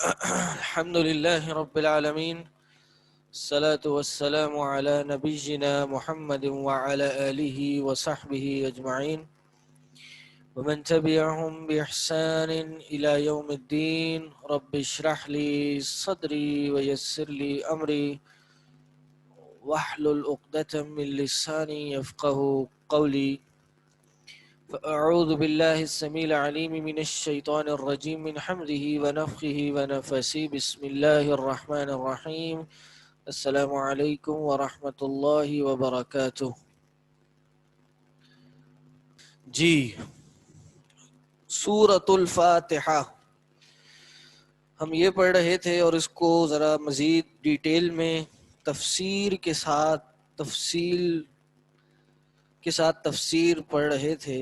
الحمد لله رب العالمين، الصلاة والسلام على نبينا محمد وعلى آله وصحبه أجمعين ومن تبعهم بإحسان إلى يوم الدين. رب اشرح لي صدري ويسر لي أمري واحلل عقدة من لساني يفقه قولي. فأعوذ بالله السميع العليم من الشيطان الرجيم من حمده ونفخه ونفسه. بسم الله الرحمن الرحيم. السلام علیکم ورحمۃ اللہ وبرکاتہ. جی، سورۃ الفاتحہ ہم یہ پڑھ رہے تھے اور اس کو ذرا مزید ڈیٹیل میں تفسیر کے ساتھ تفسیر پڑھ رہے تھے،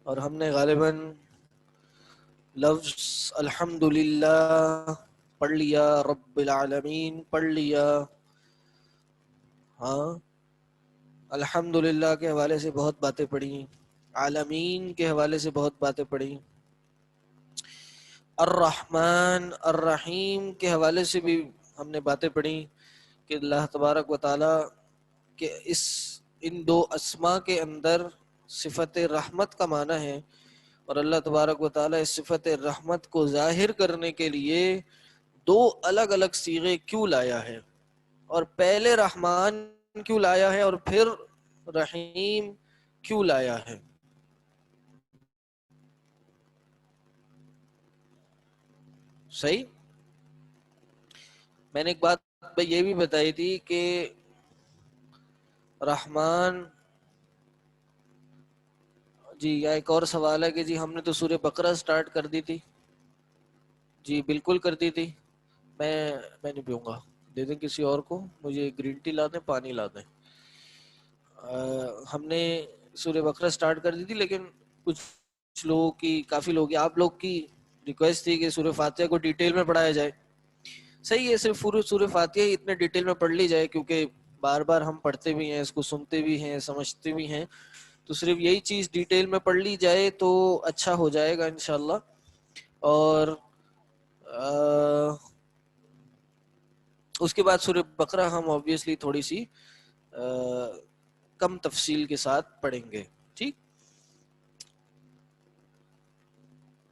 اور ہم نے غالباً لفظ الحمدللہ پڑھ لیا، رب العالمین پڑھ لیا. ہاں، الحمدللہ کے حوالے سے بہت باتیں پڑھی، عالمین کے حوالے سے بہت باتیں پڑھی، الرحمن الرحیم کے حوالے سے بھی ہم نے باتیں پڑھی کہ اللہ تبارک و تعالی کے ان دو اسماء کے اندر صفت رحمت کا معنی ہے، اور اللہ تبارک و تعالی اس صفت رحمت کو ظاہر کرنے کے لیے دو الگ الگ صیغے کیوں لایا ہے، اور پہلے رحمان کیوں لایا ہے اور پھر رحیم کیوں لایا ہے. صحیح. میں نے ایک بات یہ بھی بتائی تھی کہ رحمان، جی یا ایک اور سوال ہے کہ جی ہم نے تو سورہ بقرہ سٹارٹ کر دی تھی. جی بالکل کر دی تھی. میں نہیں پیوں گا، دے دیں کسی اور کو، مجھے گرین ٹی لا دیں، پانی لا دیں. ہم نے سورہ بقرہ سٹارٹ کر دی تھی، لیکن کچھ لوگوں کی، کافی لوگ، آپ لوگ کی ریکویسٹ تھی کہ سورہ فاتحہ کو ڈیٹیل میں پڑھایا جائے. صحیح ہے، صرف پورے سورہ فاتحہ ہی اتنے ڈیٹیل میں پڑھ لی جائے، کیونکہ بار بار ہم پڑھتے بھی ہیں، اس کو سنتے بھی ہیں، سمجھتے بھی ہیں، تو صرف یہی چیز ڈیٹیل میں پڑھ لی جائے تو اچھا ہو جائے گا انشاءاللہ. اور اس کے بعد سورہ بقرہ ہم obviously تھوڑی سی کم تفصیل کے ساتھ پڑھیں گے. ٹھیک.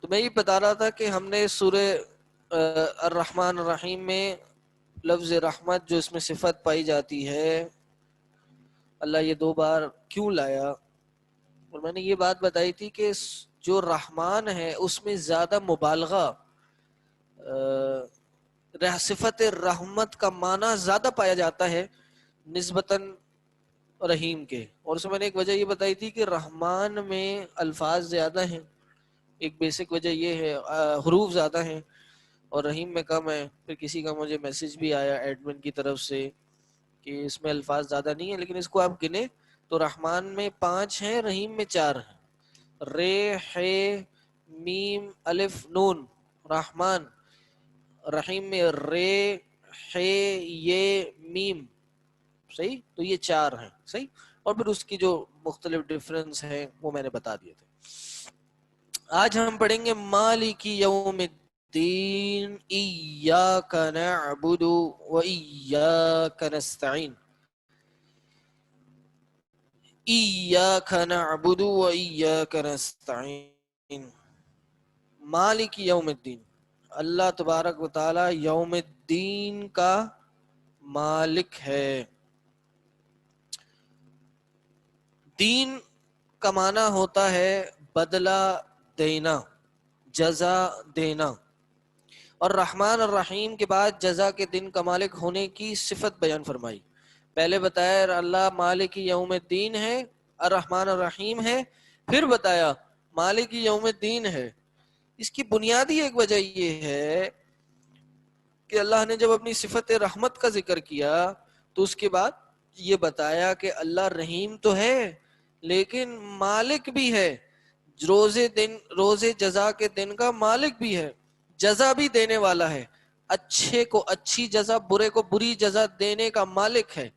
تو میں یہ بتا رہا تھا کہ ہم نے سورہ الرحمن الرحیم میں لفظ رحمت جو اس میں صفت پائی جاتی ہے، اللہ یہ دو بار کیوں لایا، اور میں نے یہ بات بتائی تھی کہ جو رحمان ہے اس میں زیادہ مبالغہ، صفت رحمت کا معنی زیادہ پایا جاتا ہے نسبتاً رحیم کے. اور اس میں نے ایک وجہ یہ بتائی تھی کہ رحمان میں الفاظ زیادہ ہیں، ایک بیسک وجہ یہ ہے، حروف زیادہ ہیں، اور رحیم میں کم ہے. پھر کسی کا مجھے میسج بھی آیا ایڈمن کی طرف سے کہ اس میں الفاظ زیادہ نہیں ہیں، لیکن اس کو آپ گنے تو رحمان میں 5 ہیں، رحیم میں 4 ہیں. رے، ہے، میم، الف، نون رحمان. رحیم میں رے، ہے، یہ، میم. صحیح. تو یہ 4 ہیں. صحیح. اور پھر اس کی جو مختلف ڈیفرنس ہیں وہ میں نے بتا دیے تھے. آج ہم پڑھیں گے مالک یوم الدین، ایاک نعبد و ایاک نستعین. ایاک نعبد و ایاک نستعین. مالک یوم الدین، اللہ تبارک و تعالی یوم الدین کا مالک ہے. دین کا معنی ہوتا ہے بدلہ دینا، جزا دینا، اور رحمان الرحیم کے بعد جزا کے دن کا مالک ہونے کی صفت بیان فرمائی. پہلے بتایا اللہ مالک یوم الدین ہے، الرحمن الرحیم ہے، پھر بتایا مالک یوم الدین ہے. اس کی بنیادی ایک وجہ یہ ہے کہ اللہ نے جب اپنی صفت رحمت کا ذکر کیا تو اس کے بعد یہ بتایا کہ اللہ رحیم تو ہے لیکن مالک بھی ہے، روزے جزا کے دن کا مالک بھی ہے، جزا بھی دینے والا ہے، اچھے کو اچھی جزا، برے کو بری جزا دینے کا مالک ہے.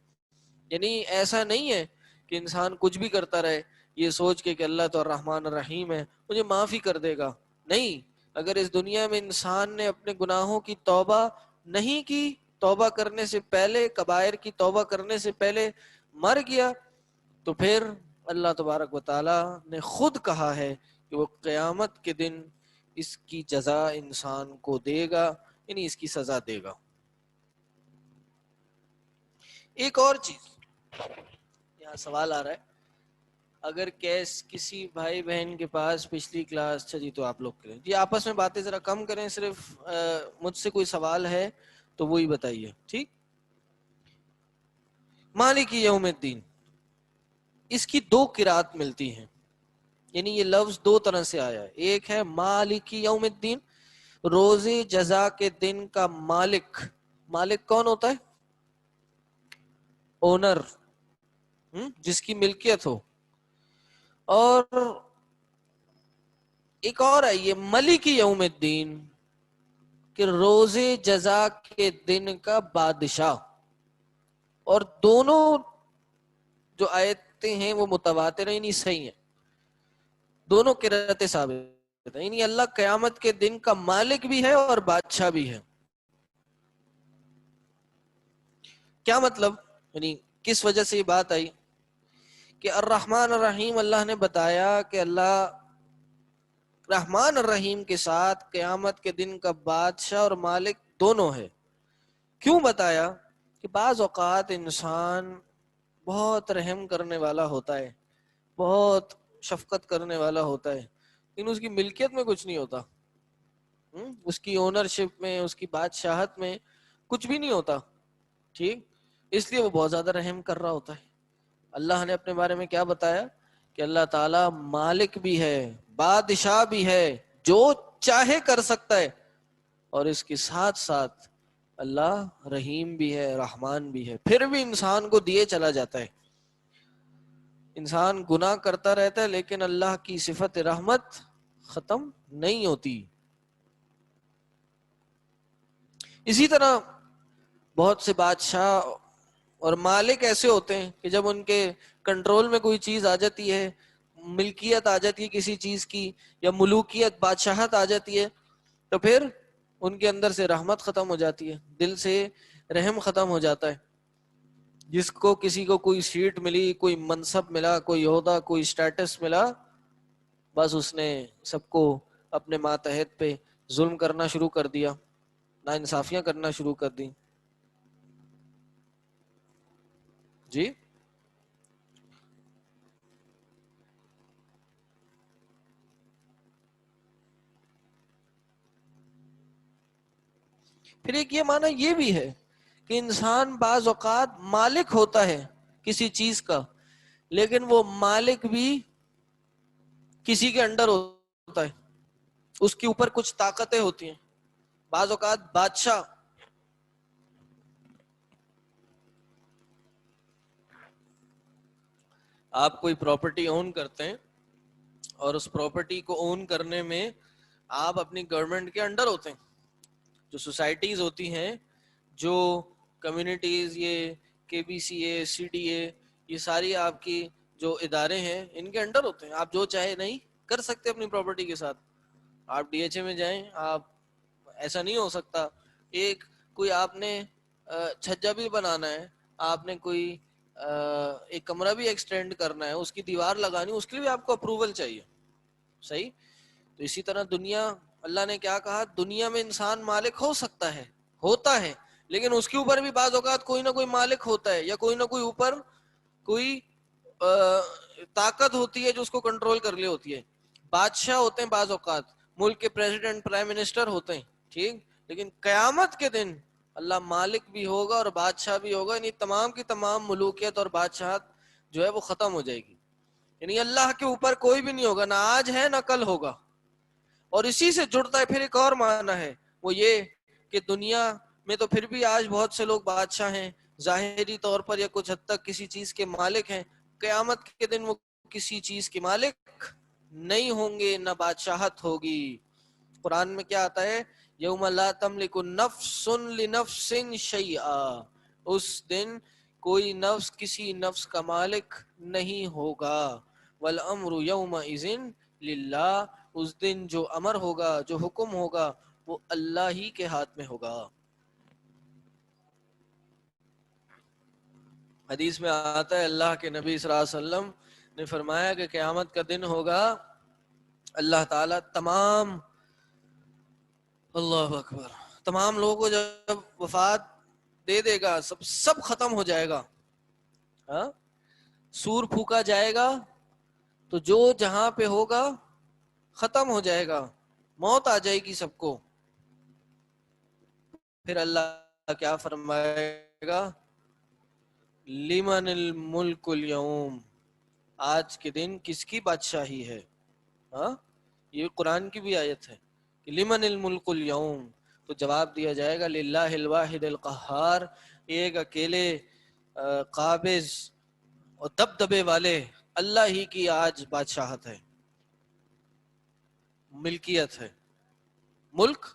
یعنی ایسا نہیں ہے کہ انسان کچھ بھی کرتا رہے یہ سوچ کے کہ اللہ تو الرحمن الرحیم ہے، مجھے معاف ہی کر دے گا. نہیں، اگر اس دنیا میں انسان نے اپنے گناہوں کی توبہ نہیں کی، توبہ کرنے سے پہلے، کبائر کی توبہ کرنے سے پہلے مر گیا، تو پھر اللہ تبارک و تعالی نے خود کہا ہے کہ وہ قیامت کے دن اس کی جزا انسان کو دے گا، یعنی اس کی سزا دے گا۔ ایک اور چیز یہاں سوال آ رہا ہے، اگر کسی بھائی بہن کے پاس پچھلی کلاس، اچھا جی تو آپ لوگ کریں جی، آپس میں باتیں ذرا کم کریں، صرف مجھ سے کوئی سوال ہے تو وہی بتائیے، ٹھیک؟ مالک یوم الدین، اس کی دو قرات ملتی ہیں، یعنی یہ لفظ دو طرح سے آیا ہے۔ ایک ہے مالک یوم الدین، روز جزا کے دن کا مالک۔ مالک کون ہوتا ہے؟ اونر، جس کی ملکیت ہو۔ اور ایک اور ہے یہ ملک یوم الدین، کہ روز جزا کے دن کا بادشاہ۔ اور دونوں جو آیتیں ہیں وہ متواتر ہیں، نہیں صحیح ہیں، دونوں قرأتیں ثابت ہیں، یعنی اللہ قیامت کے دن کا مالک بھی ہے اور بادشاہ بھی ہے۔ کیا مطلب؟ یعنی کس وجہ سے یہ بات آئی کہ الرحمن الرحیم، اللہ نے بتایا کہ اللہ رحمان الرحیم کے ساتھ قیامت کے دن کا بادشاہ اور مالک دونوں ہے۔ کیوں بتایا؟ کہ بعض اوقات انسان بہت رحم کرنے والا ہوتا ہے، بہت شفقت کرنے والا ہوتا ہے، لیکن اس کی ملکیت میں کچھ نہیں ہوتا، اس کی اونرشپ میں، اس کی بادشاہت میں کچھ بھی نہیں ہوتا، ٹھیک؟ اس لیے وہ بہت زیادہ رحم کر رہا ہوتا ہے۔ اللہ نے اپنے بارے میں کیا بتایا؟ کہ اللہ تعالیٰ مالک بھی ہے، بادشاہ بھی ہے، جو چاہے کر سکتا ہے، اور اس کے ساتھ ساتھ اللہ رحیم بھی ہے، رحمان بھی ہے، پھر بھی انسان کو دیے چلا جاتا ہے۔ انسان گناہ کرتا رہتا ہے لیکن اللہ کی صفت رحمت ختم نہیں ہوتی۔ اسی طرح بہت سے بادشاہ اور مالک ایسے ہوتے ہیں کہ جب ان کے کنٹرول میں کوئی چیز آ جاتی ہے، ملکیت آ جاتی ہے کسی چیز کی، یا ملوکیت، بادشاہت آ جاتی ہے، تو پھر ان کے اندر سے رحمت ختم ہو جاتی ہے، دل سے رحم ختم ہو جاتا ہے۔ جس کو کسی کو کوئی سیٹ ملی، کوئی منصب ملا، کوئی عہدہ، کوئی سٹیٹس ملا، بس اس نے سب کو اپنے ماتحت پہ ظلم کرنا شروع کر دیا، ناانصافیاں کرنا شروع کر دی۔ جی پھر ایک یہ معنی یہ بھی ہے کہ انسان بعض اوقات مالک ہوتا ہے کسی چیز کا، لیکن وہ مالک بھی کسی کے انڈر ہوتا ہے، اس کے اوپر کچھ طاقتیں ہوتی ہیں۔ بعض اوقات بادشاہ، آپ کوئی پراپرٹی اون کرتے ہیں اور اس پراپرٹی کو اون کرنے میں آپ اپنی گورنمنٹ کے انڈر ہوتے ہیں۔ جو سوسائٹیز ہوتی ہیں، جو کمیونٹیز، یہ کے B C a, C D A, یہ ساری آپ کی جو ادارے ہیں ان کے انڈر ہوتے ہیں۔ آپ جو چاہے نہیں کر سکتے اپنی پراپرٹی کے ساتھ۔ آپ ڈی ایچ اے میں جائیں، آپ ایسا نہیں ہو سکتا۔ ایک کوئی آپ نے چھجا بھی بنانا ہے، آپ نے کوئی ایک کمرہ بھی ایکسٹینڈ کرنا ہے، اس کی دیوار لگانی، اس کے لیے بھی آپ کو اپروول چاہیے، صحیح؟ تو اسی طرح دنیا، اللہ نے کیا کہا؟ دنیا میں انسان مالک ہو سکتا ہے، ہوتا ہے، لیکن اس کے اوپر بھی بعض اوقات کوئی نہ کوئی مالک ہوتا ہے، یا کوئی نہ کوئی اوپر کوئی طاقت ہوتی ہے جو اس کو کنٹرول کر لی ہوتی ہے۔ بادشاہ ہوتے ہیں بعض اوقات، ملک کے پریزیڈنٹ، پرائم منسٹر ہوتے ہیں، ٹھیک، لیکن قیامت کے دن اللہ مالک بھی ہوگا اور بادشاہ بھی ہوگا، یعنی تمام کی تمام ملوکیت اور بادشاہت جو ہے وہ ختم ہو جائے گی، یعنی اللہ کے اوپر کوئی بھی نہیں ہوگا، نہ آج ہے نہ کل ہوگا۔ اور اسی سے جڑتا ہے پھر ایک اور معنی ہے، وہ یہ کہ دنیا میں تو پھر بھی آج بہت سے لوگ بادشاہ ہیں، ظاہری طور پر، یا کچھ حد تک کسی چیز کے مالک ہیں۔ قیامت کے دن وہ کسی چیز کے مالک نہیں ہوں گے، نہ بادشاہت ہوگی۔ قرآن میں کیا آتا ہے؟ یوم لا تملک نفس لنفس شیئا، اس دن کوئی نفس کسی نفس کا مالک نہیں ہوگا۔ والامر یومئذ للہ، اس دن جو امر ہوگا، جو حکم ہوگا، وہ اللہ ہی کے ہاتھ میں ہوگا. حدیث میں آتا ہے اللہ کے نبی صلی اللہ علیہ وسلم نے فرمایا کہ قیامت کا دن ہوگا، اللہ تعالیٰ اللہ اکبر، تمام لوگوں کو جب وفات دے دے گا، سب ختم ہو جائے گا. ہاں، سور پھونکا جائے گا تو جو جہاں پہ ہوگا ختم ہو جائے گا، موت آ جائے گی سب کو. پھر اللہ کیا فرمائے گا؟ لمن الملک اليوم، آج کے دن کس کی بادشاہی ہے؟ ہاں، یہ قرآن کی بھی آیت ہے کہ لمن الملک اليوم. تو جواب دیا جائے گا للہ الواحد القہار، ایک اکیلے قابض اور دبدبے والے اللہ ہی کی آج بادشاہت ہے، ملکیت ہے. ملک،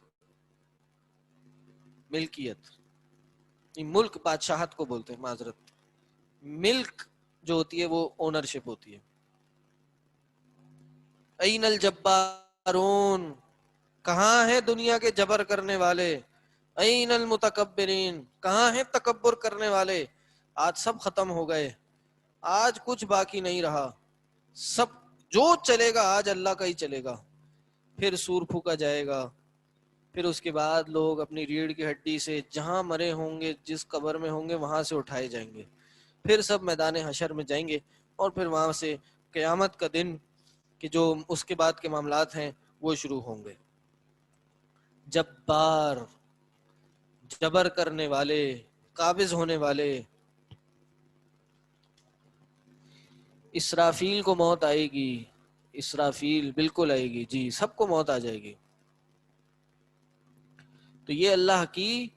ملکیت، ملک بادشاہت کو بولتے ہیں، معذرت. ملک جو ہوتی ہے وہ اونرشپ ہوتی ہے. این الجبارون، کہاں ہے دنیا کے جبر کرنے والے؟ این المتکبرین، کہاں ہیں تکبر کرنے والے؟ آج سب ختم ہو گئے، آج کچھ باقی نہیں رہا، سب جو چلے گا آج اللہ کا ہی چلے گا. پھر سور پھونکا جائے گا، پھر اس کے بعد لوگ اپنی ریڑھ کی ہڈی سے جہاں مرے ہوں گے، جس قبر میں ہوں گے، وہاں سے اٹھائے جائیں گے. پھر سب میدان حشر میں جائیں گے، اور پھر وہاں سے قیامت کا دن کہ جو اس کے بعد کے معاملات ہیں وہ شروع ہوں گے. جبار، جبر کرنے والے، قابض ہونے والے. اسرافیل کو موت آئے گی، اسرافیل بالکل آئے گی، جی سب کو موت آ جائے گی. تو یہ اللہ کی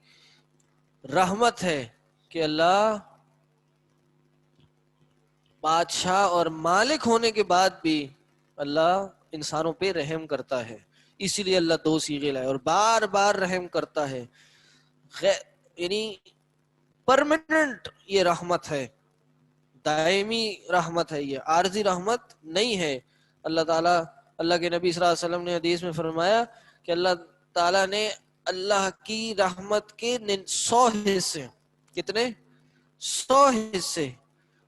رحمت ہے کہ اللہ بادشاہ اور مالک ہونے کے بعد بھی اللہ انسانوں پہ رحم کرتا ہے. اسی لیے اللہ دو صیغے لائے اور بار بار رحم کرتا ہے. یعنی پرماننٹ یہ رحمت ہے، دائمی رحمت ہے، یہ عارضی رحمت نہیں ہے. اللہ تعالیٰ، اللہ کے نبی صلی اللہ علیہ وسلم نے حدیث میں فرمایا کہ اللہ تعالیٰ نے اللہ کی رحمت کے 100 حصے، کتنے؟ 100 حصے،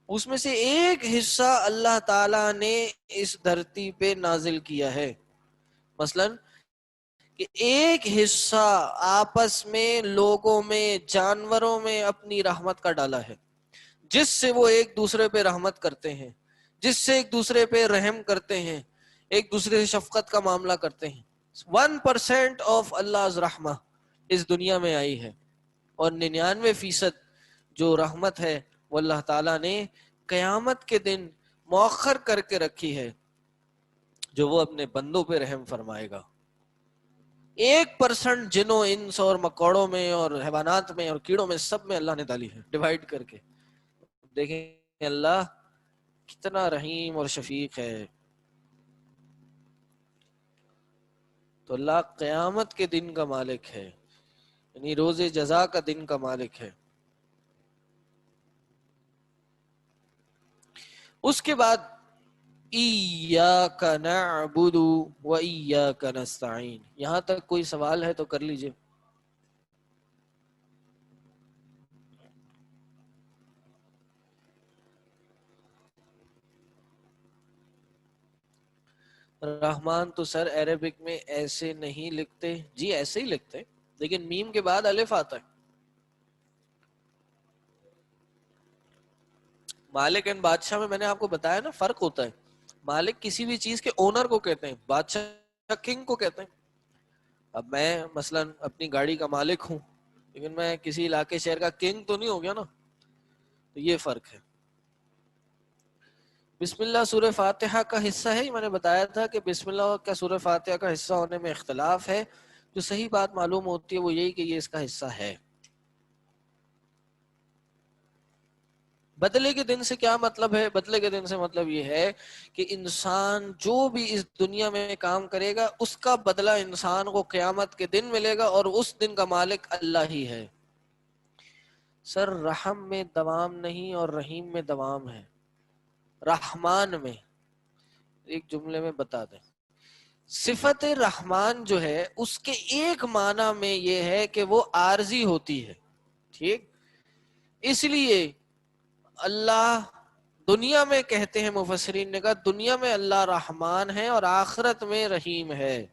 اس میں سے ایک حصہ اللہ تعالیٰ نے اس دھرتی پہ نازل کیا ہے. مثلا کہ ایک حصہ آپس میں، لوگوں میں، جانوروں میں اپنی رحمت کا ڈالا ہے، جس سے وہ ایک دوسرے پہ رحمت کرتے ہیں، جس سے ایک دوسرے پہ رحم کرتے ہیں، ایک دوسرے سے شفقت کا معاملہ کرتے ہیں. 1% آف Allah's رحمہ اس دنیا میں آئی ہے، اور 99% جو رحمت ہے وہ اللہ تعالیٰ نے قیامت کے دن مؤخر کر کے رکھی ہے، جو وہ اپنے بندوں پہ رحم فرمائے گا. 1% جنوں، انس اور مکوڑوں میں اور حیوانات میں اور کیڑوں میں، سب میں اللہ نے ڈالی ہے ڈیوائڈ کر کے. دیکھیں اللہ کتنا رحیم اور شفیق ہے. تو اللہ قیامت کے دن کا مالک ہے، یعنی روز جزا کا دن کا مالک ہے. اس کے بعد ایاک نعبد و ایاک نستعین. یہاں تک کوئی سوال ہے تو کر لیجئے. رحمان تو سر عربک میں ایسے نہیں لکھتے. جی ایسے ہی لکھتے، لیکن میم کے بعد الف آتا ہے. مالک اینڈ بادشاہ میں نے آپ کو بتایا نا فرق ہوتا ہے. مالک کسی بھی چیز کے اونر کو کہتے ہیں، بادشاہ کنگ کو کہتے ہیں. اب میں مثلا اپنی گاڑی کا مالک ہوں، لیکن میں کسی علاقے شہر کا کنگ تو نہیں ہو گیا نا. تو یہ فرق ہے. بسم اللہ سورہ فاتحہ کا حصہ ہے. میں نے بتایا تھا کہ بسم اللہ کا سورہ فاتحہ کا حصہ ہونے میں اختلاف ہے. جو صحیح بات معلوم ہوتی ہے وہ یہی کہ یہ اس کا حصہ ہے. بدلے کے دن سے کیا مطلب ہے؟ بدلے کے دن سے مطلب یہ ہے کہ انسان جو بھی اس دنیا میں کام کرے گا اس کا بدلہ انسان کو قیامت کے دن ملے گا، اور اس دن کا مالک اللہ ہی ہے. سر رحم میں دوام نہیں اور رحیم میں دوام ہے. رحمان میں ایک جملے میں بتا دیں، صفت رحمان جو ہے اس کے ایک معنی میں یہ ہے کہ وہ عارضی ہوتی ہے. ٹھیک، اس لیے اللہ دنیا میں کہتے ہیں، مفسرین نے کہا دنیا میں اللہ رحمان ہے اور آخرت میں رحیم ہے.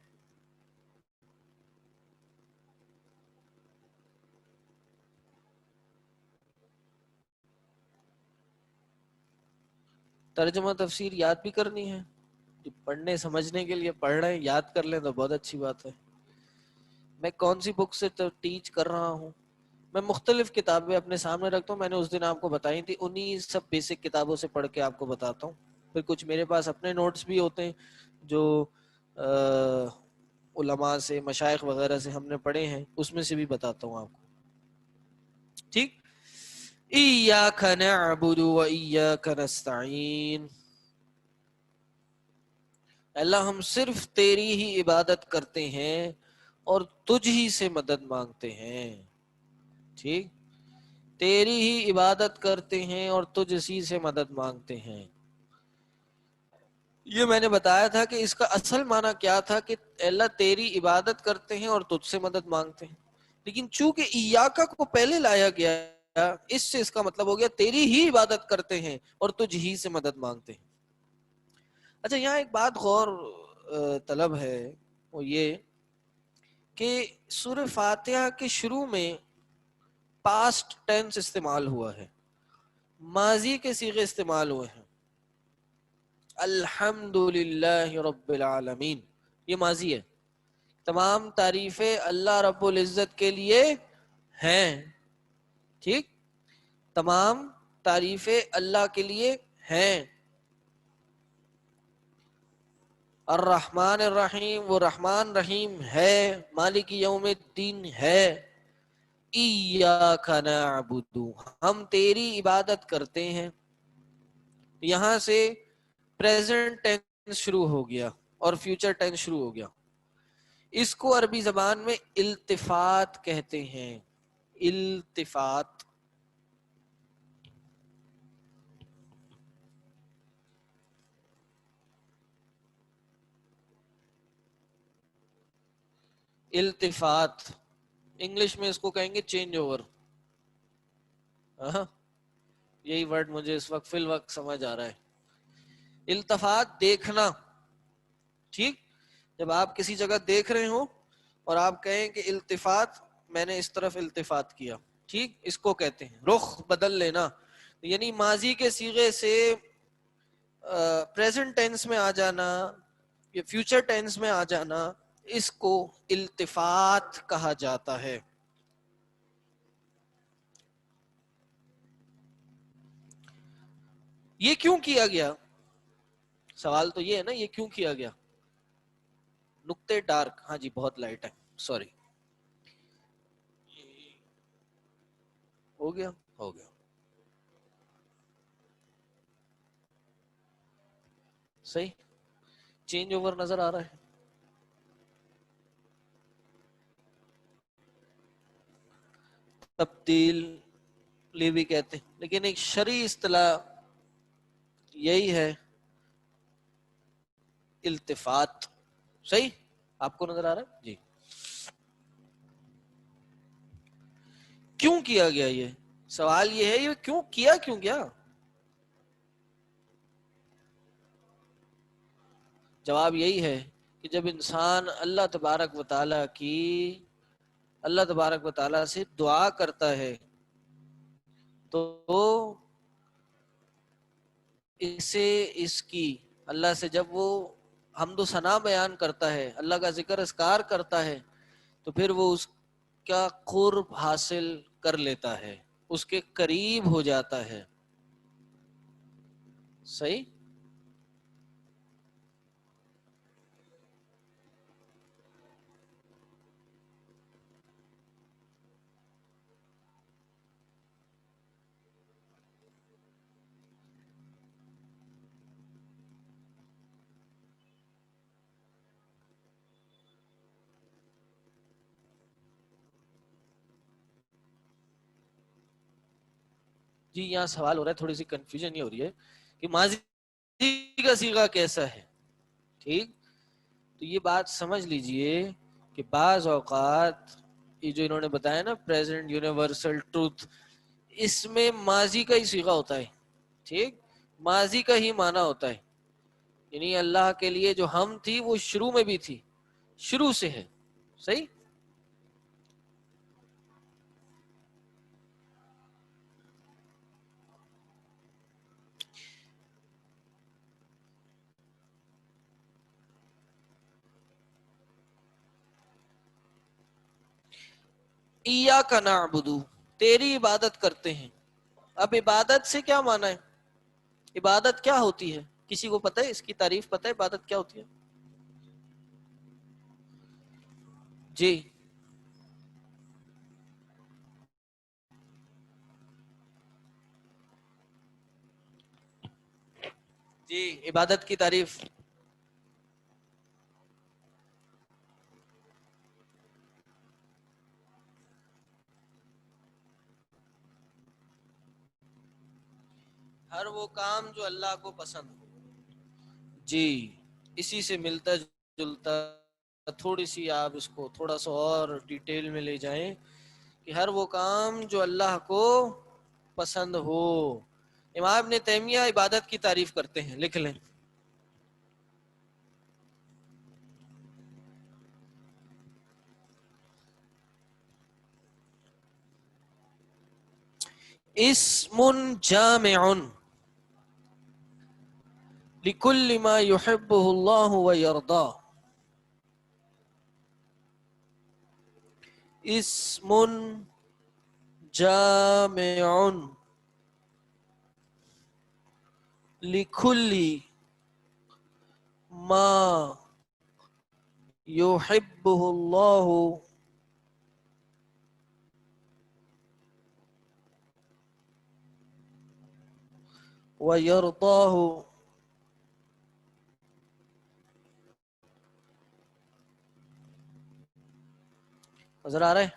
ترجمہ تفسیر یاد بھی کرنی ہے، پڑھنے سمجھنے کے لیے پڑھ رہے ہیں، یاد کر لیں تو بہت اچھی بات ہے. میں کون سی بک سے ٹیچ کر رہا ہوں؟ میں مختلف کتابیں اپنے سامنے رکھتا ہوں، میں نے اس دن آپ کو بتائی تھی، انہی سب بیسک کتابوں سے پڑھ کے آپ کو بتاتا ہوں. پھر کچھ میرے پاس اپنے نوٹس بھی ہوتے ہیں جو علماء سے، مشائخ وغیرہ سے ہم نے پڑھے ہیں، اس میں سے بھی بتاتا ہوں آپ کو. ٹھیک. ایاک نعبد و ایاک نستعین، اللہ ہم صرف تیری ہی عبادت کرتے ہیں اور تجھ ہی سے مدد مانگتے ہیں. ٹھیک، تیری ہی عبادت کرتے ہیں اور تجھ ہی سے مدد مانگتے ہیں. یہ میں نے بتایا تھا کہ اس کا اصل معنی کیا تھا کہ اللہ تیری عبادت کرتے ہیں اور تجھ سے مدد مانگتے ہیں، لیکن چونکہ ایاکا کو پہلے لایا گیا، اس سے اس کا مطلب ہو گیا تیری ہی عبادت کرتے ہیں اور تجھ ہی سے مدد مانگتے ہیں. اچھا، یہاں ایک بات غور طلب ہے، وہ یہ کہ سورہ فاتحہ کے شروع میں پاسٹ ٹینس استعمال ہوا ہے، ماضی کے صیغے استعمال ہوئے ہیں. الحمد للہ رب العالمین، یہ ماضی ہے. تمام تعریفیں اللہ رب العزت کے لیے ہیں. ٹھیک، تمام تعریفیں اللہ کے لیے ہیں. الرحمن الرحیم، وہ رحمان رحیم ہے، مالک یوم الدین ہے. ایاک نعبد، ہم تیری عبادت کرتے ہیں. یہاں سے پریزنٹ ٹینس شروع ہو گیا اور فیوچر ٹینس شروع ہو گیا. اس کو عربی زبان میں التفات کہتے ہیں. التفات. التفات انگلش میں اس کو کہیں گے چینج اوور. یہی ورڈ مجھے اس وقت فی الوقت سمجھ آ رہا ہے. التفات دیکھنا. ٹھیک، جب آپ کسی جگہ دیکھ رہے ہو اور آپ کہیں کہ التفات، میں نے اس طرف التفات کیا، ٹھیک، اس کو کہتے ہیں رخ بدل لینا. یعنی ماضی کے صیغے سے پریزنٹ ٹینس میں آ جانا یا فیوچر ٹینس میں آ جانا، اس کو التفات کہا جاتا ہے. یہ کیوں کیا گیا؟ سوال تو یہ ہے نا، یہ کیوں کیا گیا؟ نقطے ڈارک، ہاں جی بہت لائٹ ہے، سوری. ہو گیا، ہو گیا. صحیح، چینج اوور نظر آ رہا ہے. تبدیل بھی کہتے ہیں، لیکن ایک شرعی اصطلاح یہی ہے التفات. صحیح، آپ کو نظر آ رہا ہے جی. کیوں کیا گیا؟ یہ سوال یہ ہے، یہ کیوں کیا، کیوں گیا؟ جواب یہی ہے کہ جب انسان اللہ تبارک و تعالی سے دعا کرتا ہے تو اسے اس کی اللہ سے جب وہ حمد و ثنا بیان کرتا ہے، اللہ کا ذکر اذکار کرتا ہے، تو پھر وہ اس کا قرب حاصل کر لیتا ہے، اس کے قریب ہو جاتا ہے. صحیح. جی یہاں سوال ہو رہا ہے، تھوڑی سی کنفیوژن یہ ہو رہی ہے کہ ماضی کا صیغہ کیسا ہے. ٹھیک، تو یہ بات سمجھ لیجئے کہ بعض اوقات یہ جو انہوں نے بتایا نا پریزنٹ یونیورسل ٹروتھ، اس میں ماضی کا ہی صیغہ ہوتا ہے، ٹھیک، ماضی کا ہی معنی ہوتا ہے، یعنی اللہ کے لیے جو ہم تھی وہ شروع میں بھی تھی، شروع سے ہے، صحیح. ایاک نعبد، تیری عبادت کرتے ہیں. اب عبادت سے کیا معنی ہے؟ عبادت کیا ہوتی ہے؟ کسی کو پتہ ہے اس کی تعریف پتہ ہے عبادت کیا ہوتی ہے؟ جی جی عبادت کی تعریف. ہر وہ کام جو اللہ کو پسند ہو. جی اسی سے ملتا جلتا تھوڑی سی آپ اس کو تھوڑا سا اور ڈیٹیل میں لے جائیں کہ ہر وہ کام جو اللہ کو پسند ہو. امام ابن تیمیہ عبادت کی تعریف کرتے ہیں، لکھ لیں. اسم جامع لكل ما يحبه الله ويرضاه. اسم جامع لكل ما يحبه الله ويرضاه. نظر آ رہا ہے؟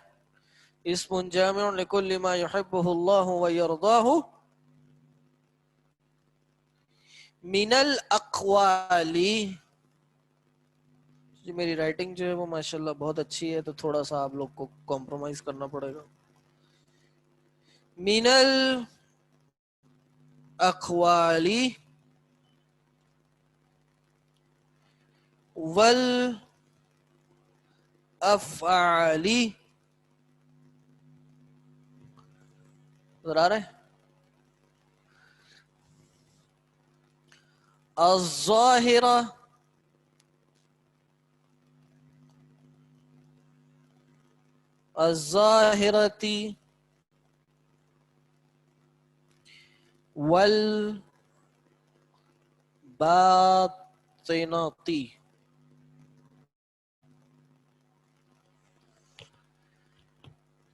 اسم جامع لكل ما يحبه الله ويرضاه من الاقوال. جی میری رائٹنگ جو ہے وہ ماشاءاللہ بہت اچھی ہے، تو تھوڑا سا آپ لوگ کو کمپرومائز کرنا پڑے گا. من الاقوال والافعال. نظر آ رہا ہے؟ الظاہرہ الظاہرتی والباطنتی.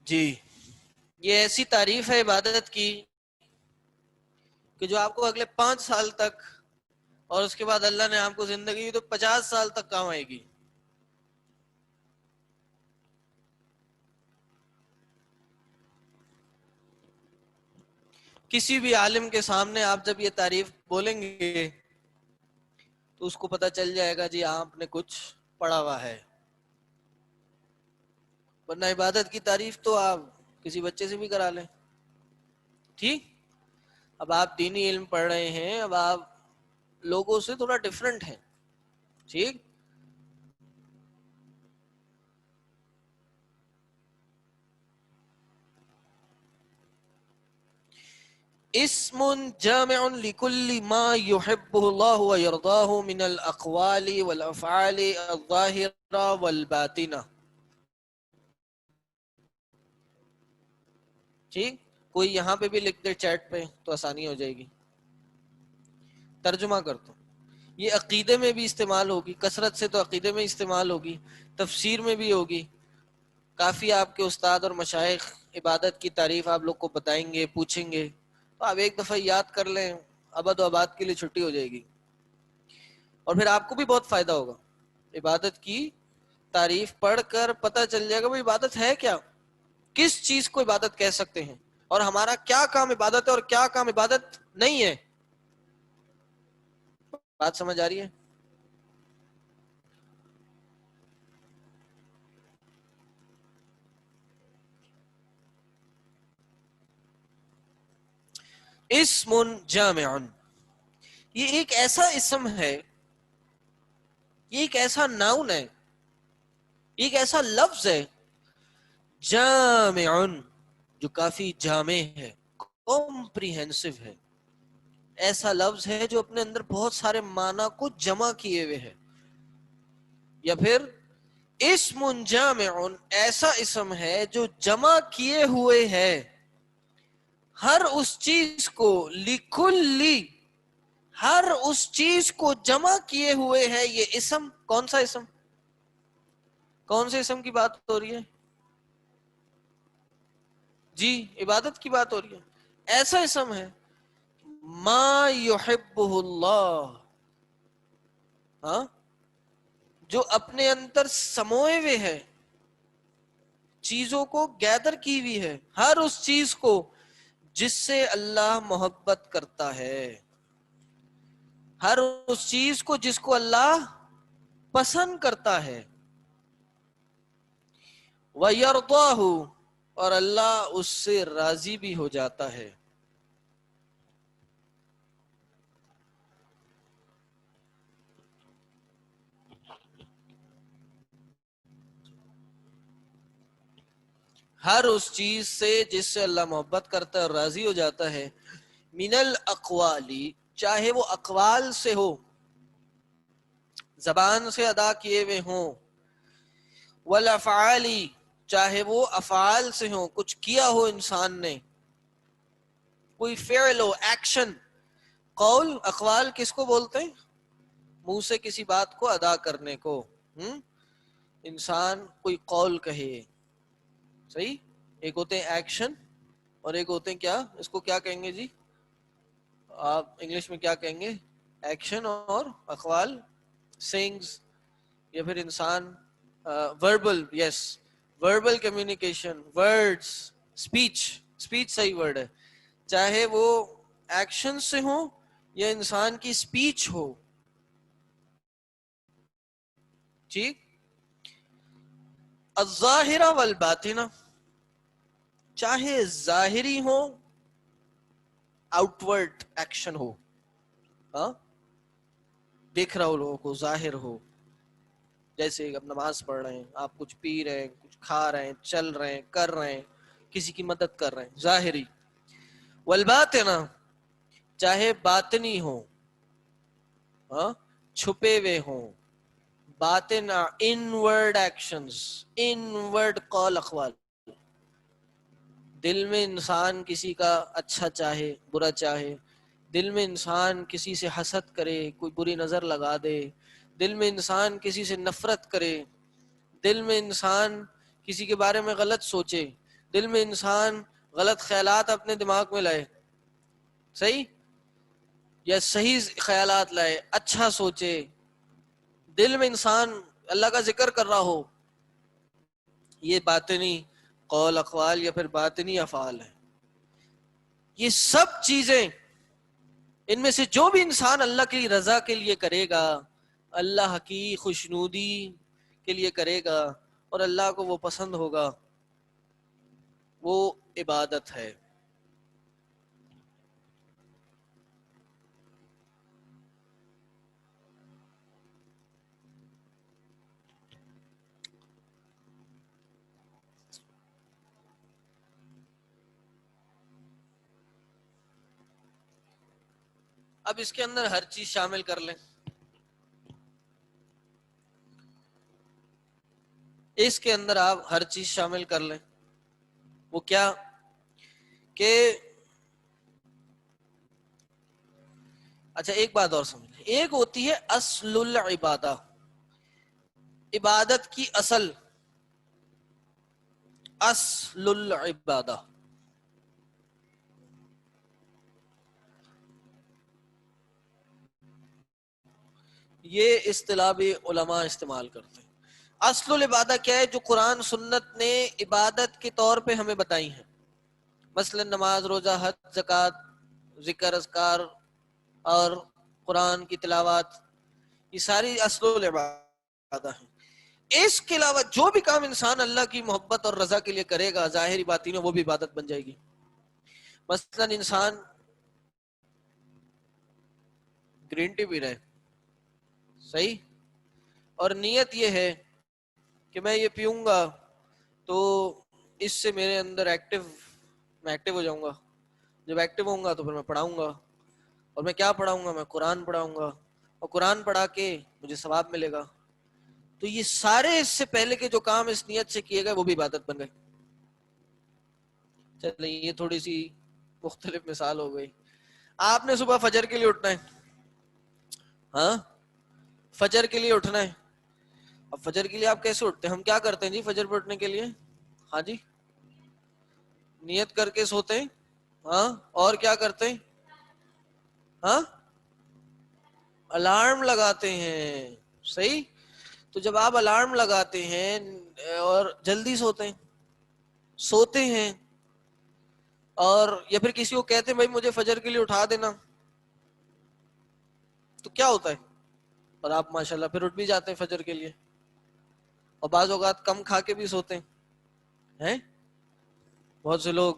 جی یہ ایسی تعریف ہے عبادت کی کہ جو آپ کو اگلے 5 سال تک، اور اس کے بعد اللہ نے آپ کو زندگی دی تو 50 سال تک کام آئے گی. کسی بھی عالم کے سامنے آپ جب یہ تعریف بولیں گے تو اس کو پتہ چل جائے گا جی آپ نے کچھ پڑھا ہوا ہے. ورنہ عبادت کی تعریف تو آپ کسی بچے سے بھی کرا لیں. ٹھیک، اب آپ دینی علم پڑھ رہے ہیں، اب آپ لوگوں سے تھوڑا ڈیفرنٹ ہیں. ٹھیک، اسم جامع لكل ما يحبه الله ويرضاه من الاقوال والافعال الظاهرة والباطنة. ٹھیک، کوئی یہاں پہ بھی لکھ دے چیٹ پہ تو آسانی ہو جائے گی. ترجمہ کرتا ہوں. یہ عقیدے میں بھی استعمال ہوگی، کثرت سے تو عقیدے میں استعمال ہوگی، تفسیر میں بھی ہوگی. کافی آپ کے استاد اور مشائخ عبادت کی تعریف آپ لوگ کو بتائیں گے، پوچھیں گے، تو آپ ایک دفعہ یاد کر لیں، ابد و آباد کے لیے چھٹی ہو جائے گی. اور پھر آپ کو بھی بہت فائدہ ہوگا. عبادت کی تعریف پڑھ کر پتہ چل جائے گا وہ عبادت ہے کیا، کس چیز کو عبادت کہہ سکتے ہیں، اور ہمارا کیا کام عبادت ہے اور کیا کام عبادت نہیں ہے. بات سمجھ آ رہی ہے؟ اسم جامع، یہ ایک ایسا اسم ہے، یہ ایک ایسا ناؤن ہے، یہ ایک ایسا لفظ ہے، جامع جو کافی جامع ہے، کمپریہنسو ہے، ایسا لفظ ہے جو اپنے اندر بہت سارے معنی کو جمع کیے ہوئے ہے. یا پھر اسم جامع ایسا اسم ہے جو جمع کیے ہوئے ہے ہر اس چیز کو، لکلی، ہر اس چیز کو جمع کیے ہوئے ہے یہ اسم. کون سا اسم؟ کون سے اسم کی بات ہو رہی ہے؟ جی عبادت کی بات ہو رہی ہے. ایسا اسم ہے ما یحبہ اللہ، ہاں، جو اپنے اندر سموئے ہوئے ہے، چیزوں کو گیدر کی ہوئی ہے، ہر اس چیز کو جس سے اللہ محبت کرتا ہے، ہر اس چیز کو جس کو اللہ پسند کرتا ہے. وَيَرْضَاهُ، اور اللہ اس سے راضی بھی ہو جاتا ہے. ہر اس چیز سے جس سے اللہ محبت کرتا ہے اور راضی ہو جاتا ہے. من الاقوالی، چاہے وہ اقوال سے ہو، زبان سے ادا کیے ہوئے ہوں، والافعالی، چاہے وہ افعال سے ہوں، کچھ کیا ہو انسان نے، کوئی فعل ہو، ایکشن. قول، اقوال کس کو بولتے ہیں؟ منہ سے کسی بات کو ادا کرنے کو. انسان کوئی قول کہے، صحیح. ایک ہوتے ہیں ایکشن اور ایک ہوتے ہیں کیا، اس کو کیا کہیں گے جی آپ انگلش میں کیا کہیں گے؟ ایکشن اور اقوال، سینگز، یا پھر انسان verbal, yes, verbal communication, words, speech. Speech صحیح ورڈ ہے. چاہے وہ ایکشن سے ہو یا انسان کی اسپیچ ہو، ٹھیک. الظاہرہ والباطنہ، چاہے ظاہری ہو، آؤٹ ورڈ ایکشن ہو، ہاں، دیکھ رہا ہو لوگوں کو، ظاہر ہو، جیسے آپ نماز پڑھ رہے ہیں، آپ کچھ پی رہے ہیں، کچھ کھا رہے ہیں، چل رہے ہیں، کر رہے ہیں، کسی کی مدد کر رہے ہیں، ظاہری. والباطنہ، چاہے باطنی ہو، ہاں، چھپے ہوئے ہوں. باطن انورڈ ایکشنز، انورڈ قول اقوال. دل میں انسان کسی کا اچھا چاہے، برا چاہے، دل میں انسان کسی سے حسد کرے، کوئی بری نظر لگا دے، دل میں انسان کسی سے نفرت کرے، دل میں انسان کسی کے بارے میں غلط سوچے، دل میں انسان غلط خیالات اپنے دماغ میں لائے، صحیح، یا صحیح خیالات لائے، اچھا سوچے، دل میں انسان اللہ کا ذکر کر رہا ہو، یہ باطنی قول اقوال یا پھر باطنی افعال ہے. یہ سب چیزیں، ان میں سے جو بھی انسان اللہ کی رضا کے لیے کرے گا، اللہ کی خوشنودی کے لیے کرے گا اور اللہ کو وہ پسند ہوگا، وہ عبادت ہے. اب اس کے اندر ہر چیز شامل کر لیں. اس کے اندر آپ ہر چیز شامل کر لیں. وہ کیا کہ اچھا ایک بات اور سمجھ لیں. ایک ہوتی ہے اصل العبادہ، عبادت کی اصل، اصل العبادہ. یہ اصطلاح بھی علماء استعمال کرتے ہیں. اصل العبادہ کیا ہے؟ جو قرآن سنت نے عبادت کے طور پہ ہمیں بتائی ہیں، مثلا نماز، روزہ، حج، زکوٰۃ، ذکر، اذکار اور قرآن کی تلاوت، یہ ساری اصل العبادہ ہیں. اس کے علاوہ جو بھی کام انسان اللہ کی محبت اور رضا کے لیے کرے گا، ظاہری باطنی، وہ بھی عبادت بن جائے گی. مثلا انسان گرین ٹی پی رہے ہیں, صحیح, اور نیت یہ ہے کہ میں یہ پیوں گا تو اس سے میرے اندر میں ایکٹیو ہو جاؤں گا, جب ایکٹیو ہوں گا تو پھر میں پڑھاؤں گا, اور میں کیا پڑھاؤں گا, میں قرآن پڑھاؤں گا, اور قرآن پڑھا کے مجھے ثواب ملے گا. تو یہ سارے اس سے پہلے کے جو کام اس نیت سے کیے گئے وہ بھی عبادت بن گئے. چلے یہ تھوڑی سی مختلف مثال ہو گئی. آپ نے صبح فجر کے لیے اٹھنا ہے, ہاں فجر کے لیے اٹھنا ہے. اب فجر کے لیے آپ کیسے اٹھتے ہیں؟ ہم کیا کرتے ہیں جی فجر پہ اٹھنے کے لیے؟ ہاں جی, نیت کر کے سوتے ہیں, ہاں, اور کیا کرتے ہیں؟ ہاں, الارم لگاتے ہیں, صحیح. تو جب آپ الارم لگاتے ہیں اور جلدی سوتے ہیں اور یا پھر کسی کو کہتے ہیں بھائی مجھے فجر کے لیے اٹھا دینا, تو کیا ہوتا ہے؟ اور آپ ماشاءاللہ پھر اٹھ بھی جاتے ہیں فجر کے لیے, اور بعض اوقات کم کھا کے بھی سوتے ہیں. بہت سے لوگ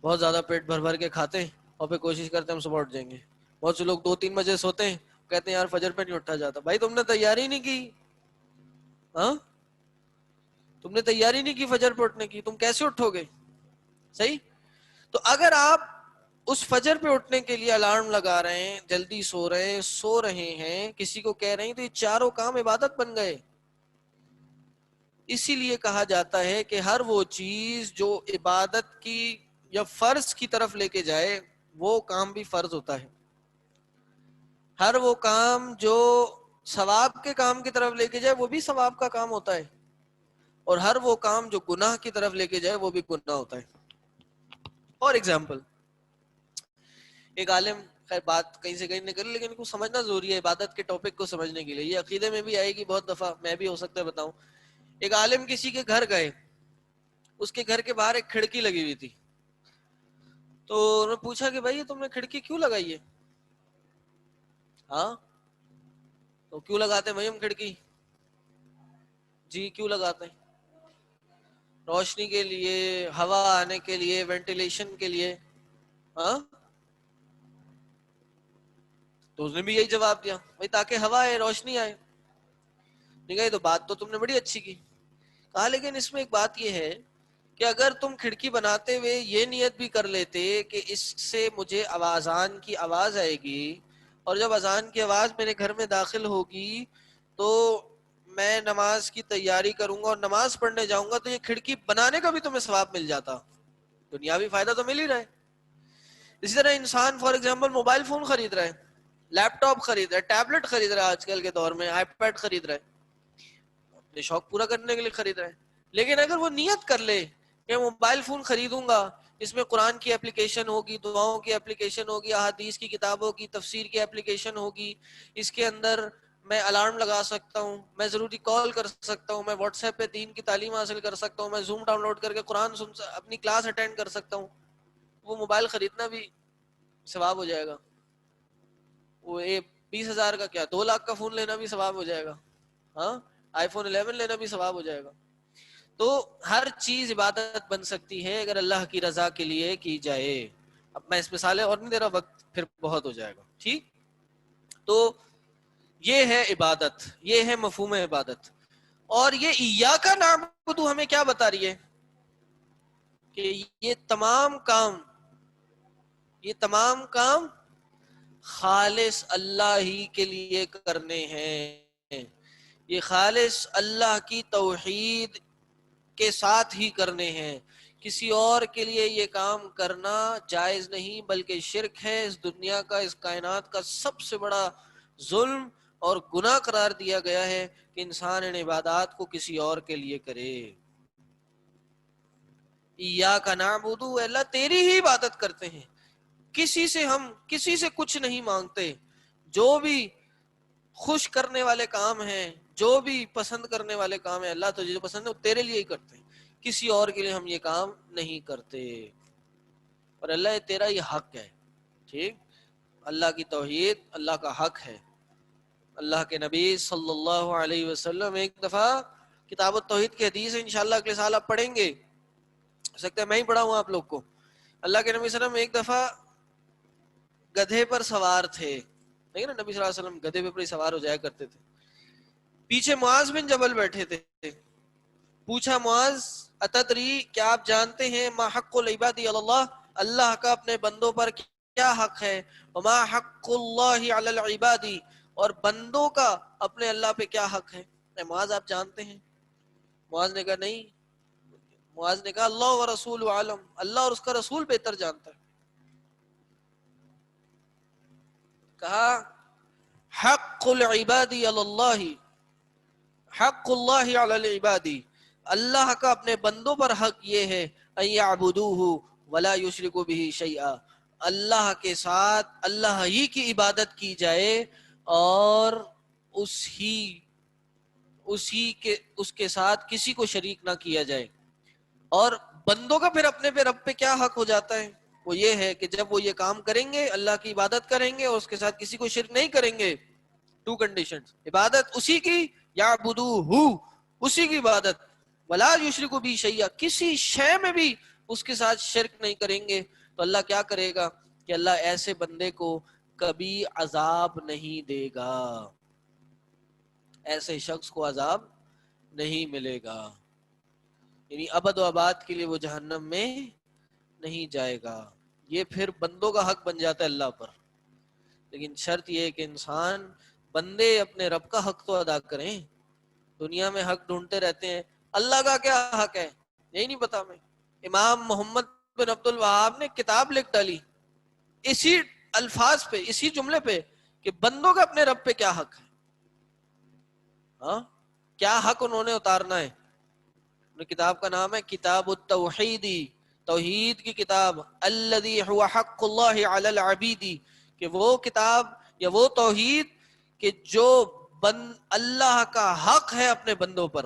بہت زیادہ پیٹ بھر بھر کے کھاتے ہیں اور پھر کوشش کرتے ہیں ہم صبح اٹھ جائیں گے. بہت سے لوگ 2-3 بجے سوتے ہیں, کہتے ہیں یار فجر پہ نہیں اٹھا جاتا. بھائی تم نے تیاری نہیں کی, ہاں, تم نے تیاری نہیں کی فجر پہ اٹھنے کی, تم کیسے اٹھو گے؟ صحیح. تو اگر آپ اس فجر پہ اٹھنے کے لیے الارم لگا رہے ہیں, جلدی سو رہے ہیں, کسی کو کہہ رہے ہیں, تو یہ چاروں کام عبادت بن گئے. اسی لیے کہا جاتا ہے کہ ہر وہ چیز جو عبادت کی یا فرض کی طرف لے کے جائے وہ کام بھی فرض ہوتا ہے. ہر وہ کام جو ثواب کے کام کی طرف لے کے جائے وہ بھی ثواب کا کام ہوتا ہے, اور ہر وہ کام جو گناہ کی طرف لے کے جائے وہ بھی گناہ ہوتا ہے. فار ایگزامپل, ایک عالم, خیر بات کہیں سے کہیں نکل, لیکن کو سمجھنا ضروری ہے عبادت کے ٹاپک کو سمجھنے کے لیے. یہ عقیدے میں بھی آئے گی بہت دفعہ, میں بھی ہو سکتا ہے بتاؤں. ایک عالم کسی کے گھر گئے, اس کے گھر کے باہر ایک کھڑکی لگی ہوئی تھی. تو انہوں نے پوچھا کہ بھائی تم نے کھڑکی کیوں لگائی ہے؟ ہاں, تو کیوں لگاتے ہیں بھائی ہم کھڑکی؟ جی کیوں لگاتے ہیں؟ روشنی کے لیے, ہوا آنے کے لیے, وینٹیلیشن کے لیے. ہاں, تو اس نے بھی یہی جواب دیا, بھائی تاکہ ہوا آئے, روشنی آئے. نہیں کہا یہ تو بات تو تم نے بڑی اچھی کی. کہا لیکن اس میں ایک بات یہ ہے کہ اگر تم کھڑکی بناتے ہوئے یہ نیت بھی کر لیتے کہ اس سے مجھے اذان کی آواز آئے گی, اور جب اذان کی آواز میرے گھر میں داخل ہوگی تو میں نماز کی تیاری کروں گا اور نماز پڑھنے جاؤں گا, تو یہ کھڑکی بنانے کا بھی تمہیں ثواب مل جاتا. دنیاوی فائدہ تو مل ہی رہا ہے. اسی طرح انسان فار ایگزامپل موبائل فون خرید رہا ہے, لیپ ٹاپ خرید رہا ہے, ٹیبلٹ خرید رہا ہے, آج کل کے دور میں آئی پیڈ خرید رہا ہے, اپنے شوق پورا کرنے کے لیے خرید رہا ہے. لیکن اگر وہ نیت کر لے کہ موبائل فون خریدوں گا, اس میں قرآن کی اپلیکیشن ہوگی, دعاؤں کی اپلیکیشن ہوگی, احادیث کی کتابوں کی تفسیر کی اپلیکیشن ہوگی, اس کے اندر میں الارم لگا سکتا ہوں, میں ضروری کال کر سکتا ہوں, میں واٹس ایپ پہ دین کی تعلیم حاصل کر سکتا ہوں, میں زوم ڈاؤن لوڈ کر کے قرآن اپنی کلاس اٹینڈ کر سکتا ہوں, وہ موبائل خریدنا بھی ثواب ہو جائے گا. وہ 20,000 کا کیا 2 لاکھ کا فون لینا بھی ثواب ہو جائے گا. ہاں, آئی فون 11 لینا بھی ثواب ہو جائے گا. تو ہر چیز عبادت بن سکتی ہے اگر اللہ کی رضا کے لیے کی جائے. اب میں اس مثالیں اور نہیں دے رہا, وقت پھر بہت ہو جائے گا. ٹھیک, تو یہ ہے عبادت, یہ ہے مفہوم عبادت. اور یہ ایاک نعبد ہمیں کیا بتا رہی ہے کہ یہ تمام کام خالص اللہ ہی کے لیے کرنے ہیں. یہ خالص اللہ کی توحید کے ساتھ ہی کرنے ہیں. کسی اور کے لیے یہ کام کرنا جائز نہیں, بلکہ شرک ہے. اس دنیا کا, اس کائنات کا سب سے بڑا ظلم اور گناہ قرار دیا گیا ہے کہ انسان ان عبادات کو کسی اور کے لیے کرے. ایاک نعبد, اللہ تیری ہی عبادت کرتے ہیں, کسی سے کچھ نہیں مانگتے. جو بھی خوش کرنے والے کام ہیں, جو بھی پسند کرنے والے کام ہیں, اللہ تجھے جو پسند ہے وہ تیرے لیے ہی کرتے ہیں, کسی اور کے لیے ہم یہ کام نہیں کرتے. اور اللہ تیرا یہ حق ہے. ٹھیک, اللہ کی توحید اللہ کا حق ہے. اللہ کے نبی صلی اللہ علیہ وسلم, ایک دفعہ کتاب التوحید کی حدیث انشاءاللہ اگلے سال آپ پڑھیں گے, ہو سکتا ہے میں ہی پڑھا ہوں آپ لوگ کو. اللہ کے نبی صلی اللہ علیہ وسلم ایک دفعہ گدھے پر سوار تھے, دیکھیں نا نبی صلی اللہ علیہ وسلم گدھے پہ سوار ہو جایا کرتے تھے. پیچھے معاذ بن جبل بیٹھے تھے. پوچھا معاذ اتدری کیا آپ جانتے ہیں ما حق العباد علی اللہ, اللہ کا اپنے بندوں پر کیا حق ہے, وما حق اللہ علی العباد, اور بندوں کا اپنے اللہ پہ کیا حق ہے. معاذ آپ جانتے ہیں؟ معاذ نے کہا نہیں. معاذ نے کہا اللہ و رسول عالم, اللہ اور اس کا رسول بہتر جانتا ہے. کہا حق العباد علی اللہ, حق اللہ علی العباد, اللہ کا اپنے بندوں پر حق یہ ہے ان یعبدوہ ولا یشرکوا بہ شیئا, اللہ کے ساتھ اللہ ہی کی عبادت کی جائے اور اس کے ساتھ کسی کو شریک نہ کیا جائے. اور بندوں کا پھر اپنے پہ رب پہ کیا حق ہو جاتا ہے, وہ یہ ہے کہ جب وہ یہ کام کریں گے اللہ کی عبادت کریں گے اور اس کے ساتھ کسی کو شرک نہیں کریں گے. ٹو کنڈیشنز, عبادت اسی کی, یعبدوہ اسی کی عبادت, ولا یشرکوا بہ شیئا کسی شے میں بھی اس کے ساتھ شرک نہیں کریں گے. تو اللہ کیا کرے گا کہ اللہ ایسے بندے کو کبھی عذاب نہیں دے گا, ایسے شخص کو عذاب نہیں ملے گا, یعنی ابد و آباد کے لیے وہ جہنم میں نہیں جائے گا. یہ پھر بندوں کا حق بن جاتا ہے اللہ پر, لیکن شرط یہ ہے کہ انسان بندے اپنے رب کا حق تو ادا کریں. دنیا میں حق ڈھونڈتے رہتے ہیں, اللہ کا کیا حق ہے یہی نہیں پتا. میں امام محمد بن عبد الوہاب نے کتاب لکھ ڈالی اسی الفاظ پہ, اسی جملے پہ, کہ بندوں کا اپنے رب پہ کیا حق ہے. ہاں کیا حق انہوں نے اتارنا ہے. کتاب کا نام ہے کتاب التوحید, توحید کی کتاب, الذی هو حق اللہ علی العبید, کہ وہ کتاب یا وہ توحید کہ جو اللہ کا حق ہے اپنے بندوں پر.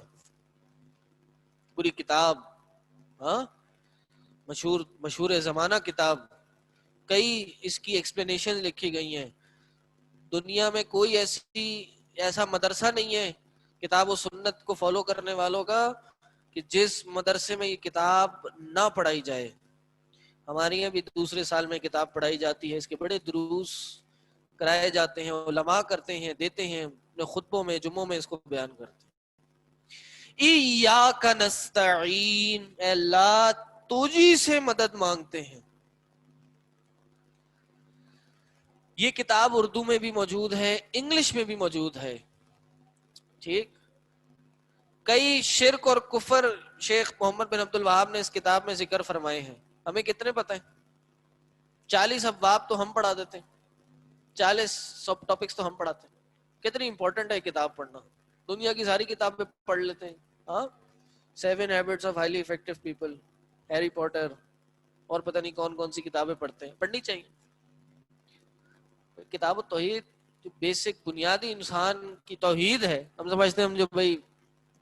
پوری کتاب, ہاں مشہور زمانہ کتاب, کئی اس کی ایکسپلینیشن لکھی گئی ہیں. دنیا میں کوئی ایسا مدرسہ نہیں ہے کتاب و سنت کو فالو کرنے والوں کا کہ جس مدرسے میں یہ کتاب نہ پڑھائی جائے. ہمارے یہاں بھی دوسرے سال میں کتاب پڑھائی جاتی ہے, اس کے بڑے دروس کرائے جاتے ہیں, علماء کرتے ہیں, دیتے ہیں اپنے خطبوں میں, جمعوں میں اس کو بیان کرتے ہیں. ایاک نستعین, اے اللہ تجھی سے مدد مانگتے ہیں. یہ کتاب اردو میں بھی موجود ہے, انگلش میں بھی موجود ہے. ٹھیک, کئی شرک اور کفر شیخ محمد بن عبد الوہاب نے اس کتاب میں ذکر فرمائے ہیں. ہمیں کتنے پتہ ہیں؟ 40 ابواب تو ہم پڑھا دیتے ہیں, 40 سب ٹاپکس تو ہم پڑھاتے ہیں. کتنی امپورٹنٹ ہے کتاب پڑھنا, دنیا کی ساری کتابیں پڑھ لیتے ہیں. ہاں 7 habits of highly effective people, Harry Potter, اور پتہ نہیں کون کون سی کتابیں پڑھتے ہیں. پڑھنی چاہیے. کتاب التوحید جو بیسک بنیادی انسان کی توحید ہے. ہم سمجھتے ہیں ہم جو بھائی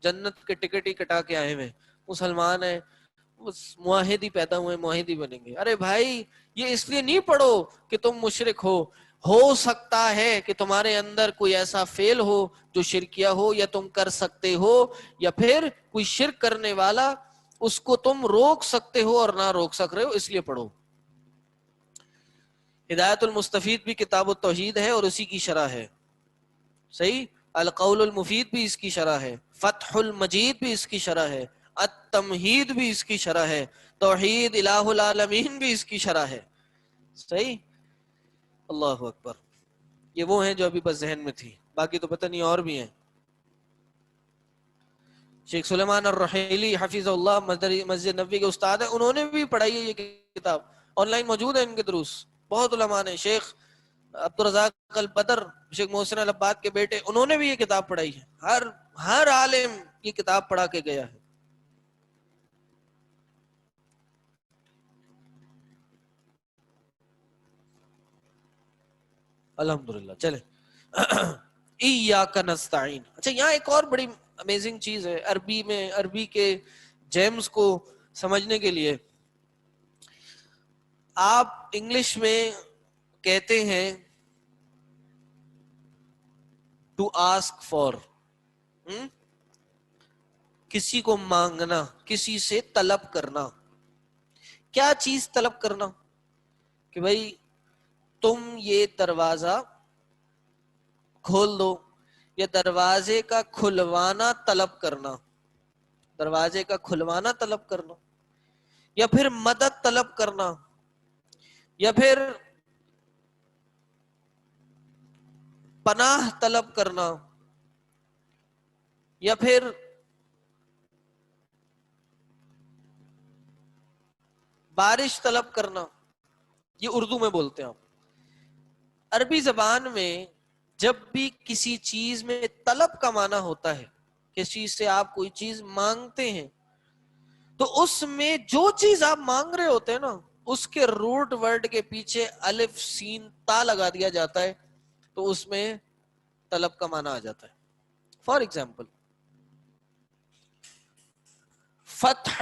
جنت کے ٹکٹ ہی کٹا کے آئے ہوئے مسلمان ہیں, معاہد ہی پیدا ہوئے, معاہد ہی بنیں گے. ارے بھائی یہ اس لیے نہیں پڑھو کہ تم مشرک ہو سکتا ہے کہ تمہارے اندر کوئی ایسا فعل ہو جو شرکیہ ہو, یا تم کر سکتے ہو, یا پھر کوئی شرک کرنے والا اس کو تم روک سکتے ہو اور نہ روک سک رہے ہو, اس لیے پڑھو. ہدایت المستفید بھی کتاب التوحید ہے اور اسی کی شرح ہے. صحیح, القول المفید بھی اس کی شرح ہے, فتح المجید بھی اس کی شرح ہے, التمہید بھی اس کی شرح ہے, توحید الہ العالمین بھی اس کی شرح ہے. صحیح, اللہ اکبر. یہ وہ ہیں جو ابھی بس ذہن میں تھی, باقی تو پتہ نہیں اور بھی ہیں. شیخ سلیمان الرحیلی حفظ اللہ مسجد نبوی کے استاد ہیں, انہوں نے بھی پڑھائی ہے یہ کتاب, آن لائن موجود ہے ان کے دروس. بہت علماء نے, شیخ عبدالرزاق البدر, شیخ محسن العباد کے بیٹے, انہوں نے بھی یہ کتاب پڑھائی ہے. ہر عالم یہ کتاب پڑھا کے گیا ہے. الحمدللہ. چلے ایاک نستعین. اچھا یہاں ایک اور بڑی امیزنگ چیز ہے عربی میں, عربی کے جیمز کو سمجھنے کے لیے. آپ انگلش میں کہتے ہیں ٹو آسک فار, کسی کو مانگنا, کسی سے طلب کرنا. کیا چیز طلب کرنا؟ کہ بھائی تم یہ دروازہ کھول دو، یا دروازے کا کھلوانا طلب کرنا، دروازے کا کھلوانا طلب کرنا، یا پھر مدد طلب کرنا، یا پھر پناہ طلب کرنا، یا پھر بارش طلب کرنا، یہ اردو میں بولتے ہیں آپ۔ عربی زبان میں جب بھی کسی چیز میں طلب کا معنی ہوتا ہے، کس چیز سے آپ کوئی چیز مانگتے ہیں، تو اس میں جو چیز آپ مانگ رہے ہوتے ہیں نا، اس کے روٹ ورڈ کے پیچھے الف سین تا لگا دیا جاتا ہے، تو اس میں طلب کا معنی آ جاتا ہے۔ فار ایگزامپل فتح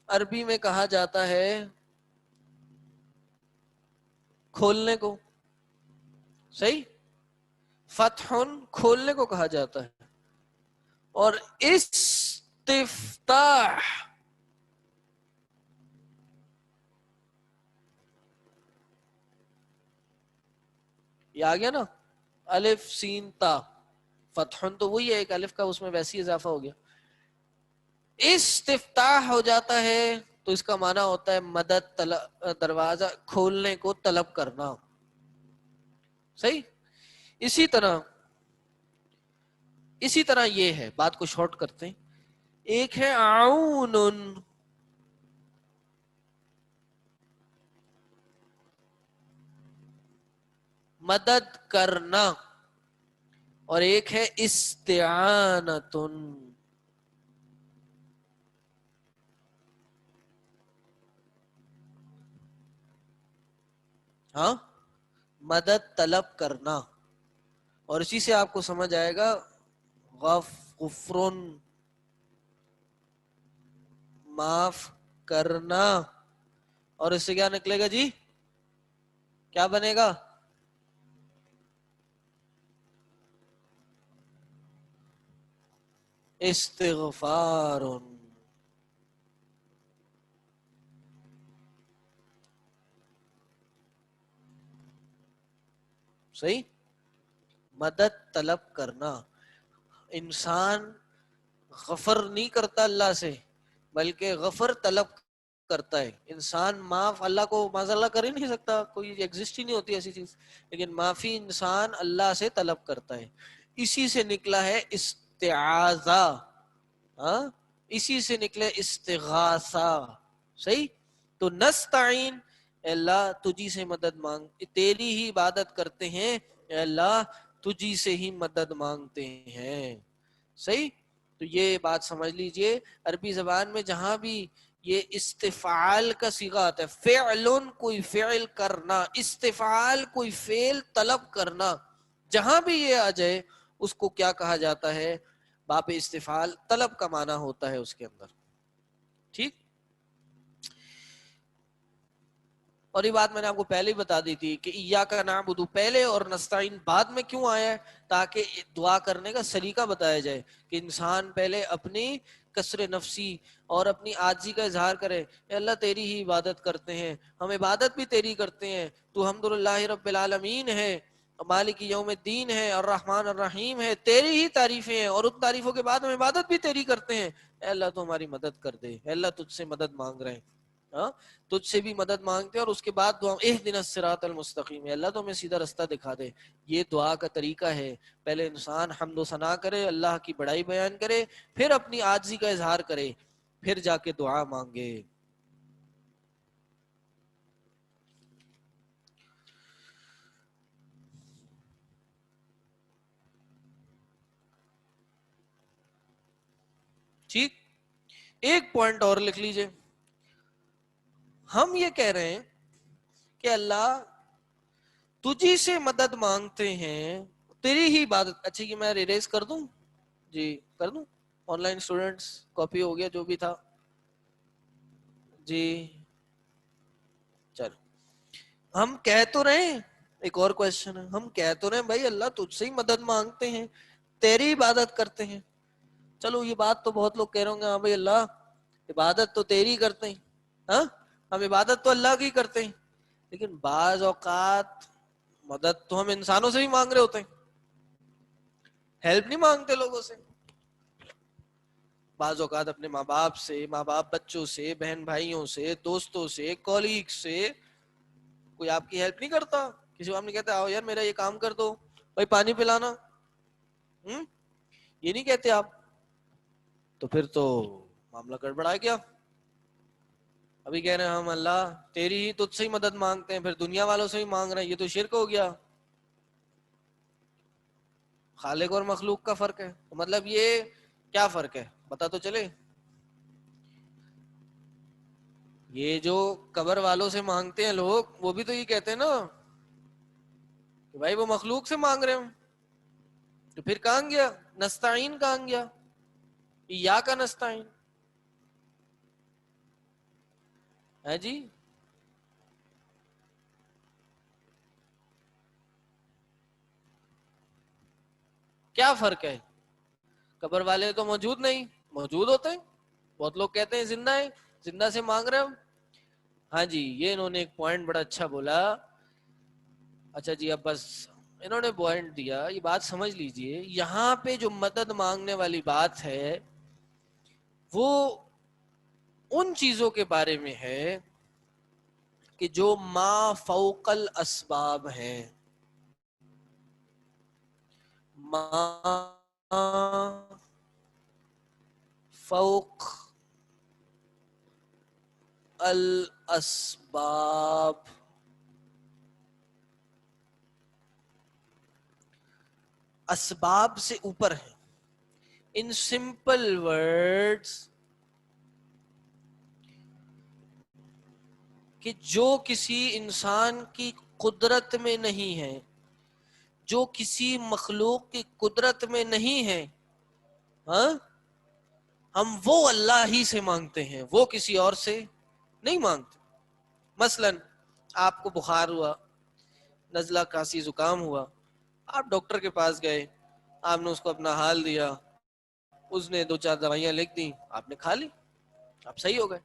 عربی میں کہا جاتا ہے کھولنے کو، صحیح، فتح کھولنے کو کہا جاتا ہے، اور استفتاح یہ آ گیا نا، الف سین تا، فتح تو وہی ہے ایک الف کا، اس میں ویسے ہی اضافہ ہو گیا، استفتاح ہو جاتا ہے تو اس کا معنی ہوتا ہے مدد، دروازہ کھولنے کو طلب کرنا، صحیح۔ اسی طرح یہ ہے، بات کو شارٹ کرتے ہیں، ایک ہے عون، مدد کرنا، اور ایک ہے استعانت، ہاں، مدد طلب کرنا، اور اسی سے آپ کو سمجھ آئے گا غفرن معاف کرنا، اور اس سے کیا نکلے گا جی، کیا بنے گا، استغفار، صحیح، مدد طلب کرنا۔ انسان غفر نہیں کرتا اللہ سے، بلکہ غفر طلب کرتا ہے۔ انسان معاف اللہ کو معاذ اللہ کر ہی نہیں سکتا، کوئی ایگزسٹ ہی نہیں ہوتی ایسی چیز، لیکن معافی انسان اللہ سے طلب کرتا ہے۔ اسی سے نکلا ہے استعاذہ، ہاں، اسی سے نکلے استغاثہ، صحیح۔ تو نستعین، اے اللہ تجھی سے مدد مانگ، تیری ہی عبادت کرتے ہیں، اے اللہ تجھی سے ہی مدد مانگتے ہیں، صحیح۔ تو یہ بات سمجھ لیجئے، عربی زبان میں جہاں بھی یہ استفعال کا صیغہ آتا ہے، فعلن کوئی فعل کرنا، استفعال کوئی فعل طلب کرنا، جہاں بھی یہ آ جائے اس کو کیا کہا جاتا ہے، باب استفعال، طلب کا معنی ہوتا ہے اس کے اندر، ٹھیک۔ اور یہ بات میں نے آپ کو پہلے ہی بتا دی تھی کہ ایاک نعبد پہلے اور نستعین بعد میں کیوں آیا ہے، تاکہ دعا کرنے کا سلیقہ بتایا جائے کہ انسان پہلے اپنی کسر نفسی اور اپنی عاجزی کا اظہار کرے، اے اللہ تیری ہی عبادت کرتے ہیں، ہم عبادت بھی تیری کرتے ہیں، تو الحمدللہ رب العالمین ہے، مالک یوم الدین ہے، الرحمن الرحیم ہے، تیری ہی تعریفیں ہیں، اور ان تعریفوں کے بعد ہم عبادت بھی تیری کرتے ہیں، اے اللہ تو ہماری مدد کر دے، اے اللہ تجھ سے مدد مانگ رہے ہیں، ہاں، تجھ سے بھی مدد مانگتے ہیں، اور اس کے بعد دعا اہدنا الصراط المستقیم، اللہ تو ہمیں سیدھا رستہ دکھا دے۔ یہ دعا کا طریقہ ہے، پہلے انسان حمد و ثنا کرے، اللہ کی بڑائی بیان کرے، پھر اپنی عاجزی کا اظہار کرے، پھر جا کے دعا مانگے۔ ٹھیک، ایک پوائنٹ اور لکھ لیجئے، ہم یہ کہہ رہے ہیں کہ اللہ تجھی سے مدد مانگتے ہیں، تیری ہی عبادت، اچھا یہ میں ریریز کر دوں، جی کر دوں، آن لائن اسٹوڈنٹس کاپی ہو گیا جو بھی تھا، جی چلو، ہم کہہ تو رہے ہیں، ایک اور کوشچن ہے، ہم کہہ تو رہے ہیں بھائی اللہ تجھ سے ہی مدد مانگتے ہیں، تیری عبادت کرتے ہیں، چلو یہ بات تو بہت لوگ کہہ رہے ہوں گے، ہاں بھائی اللہ عبادت تو تیری کرتے ہیں، ہاں ہم عبادت تو اللہ کی کرتے ہیں، لیکن بعض اوقات مدد تو ہم انسانوں سے بھی مانگ رہے ہوتے ہیں، ہیلپ نہیں مانگتے لوگوں سے. بعض اوقات اپنے ماں باپ سے، ماں باپ بچوں سے، بہن بھائیوں سے، دوستوں سے، کولیگ سے کوئی آپ کی ہیلپ نہیں کرتا. کسی کو آپ نہیں کہتے آؤ یار میرا یہ کام کر دو، بھائی پانی پلانا، یہ نہیں کہتے آپ. تو پھر تو معاملہ گڑبڑا گیا. ابھی کہہ رہے ہیں ہم اللہ تیری ہی تجھ سے ہی مدد مانگتے ہیں، پھر دنیا والوں سے ہی مانگ رہے ہیں، یہ تو شرک ہو گیا. خالق اور مخلوق کا فرق ہے. مطلب یہ کیا فرق ہے پتا تو چلے. یہ جو قبر والوں سے مانگتے ہیں لوگ، وہ بھی تو یہ کہتے ہیں نا کہ بھائی وہ مخلوق سے مانگ رہے ہوں. تو پھر کہاں گیا نستعین، کہاں گیا یا کا نستعین ہے جی. کیا فرق ہے؟ قبر والے تو موجود نہیں، موجود ہوتے ہیں. بہت لوگ کہتے ہیں زندہ ہے، زندہ سے مانگ رہے ہو. ہاں جی، یہ انہوں نے ایک پوائنٹ بڑا اچھا بولا. اچھا جی، اب بس انہوں نے پوائنٹ دیا، یہ بات سمجھ لیجئے. یہاں پہ جو مدد مانگنے والی بات ہے وہ ان چیزوں کے بارے میں ہے کہ جو ما فوق الاسباب ہیں. ما فوق الاسباب، اسباب سے اوپر ہیں. ان سمپل ورڈز کہ جو کسی انسان کی قدرت میں نہیں ہے، جو کسی مخلوق کی قدرت میں نہیں ہے، ہاں ہم وہ اللہ ہی سے مانگتے ہیں، وہ کسی اور سے نہیں مانگتے. مثلا آپ کو بخار ہوا، نزلہ کھانسی زکام ہوا، آپ ڈاکٹر کے پاس گئے، آپ نے اس کو اپنا حال دیا، اس نے 2-4 دوائیاں لکھ دی، آپ نے کھا لی، آپ صحیح ہو گئے.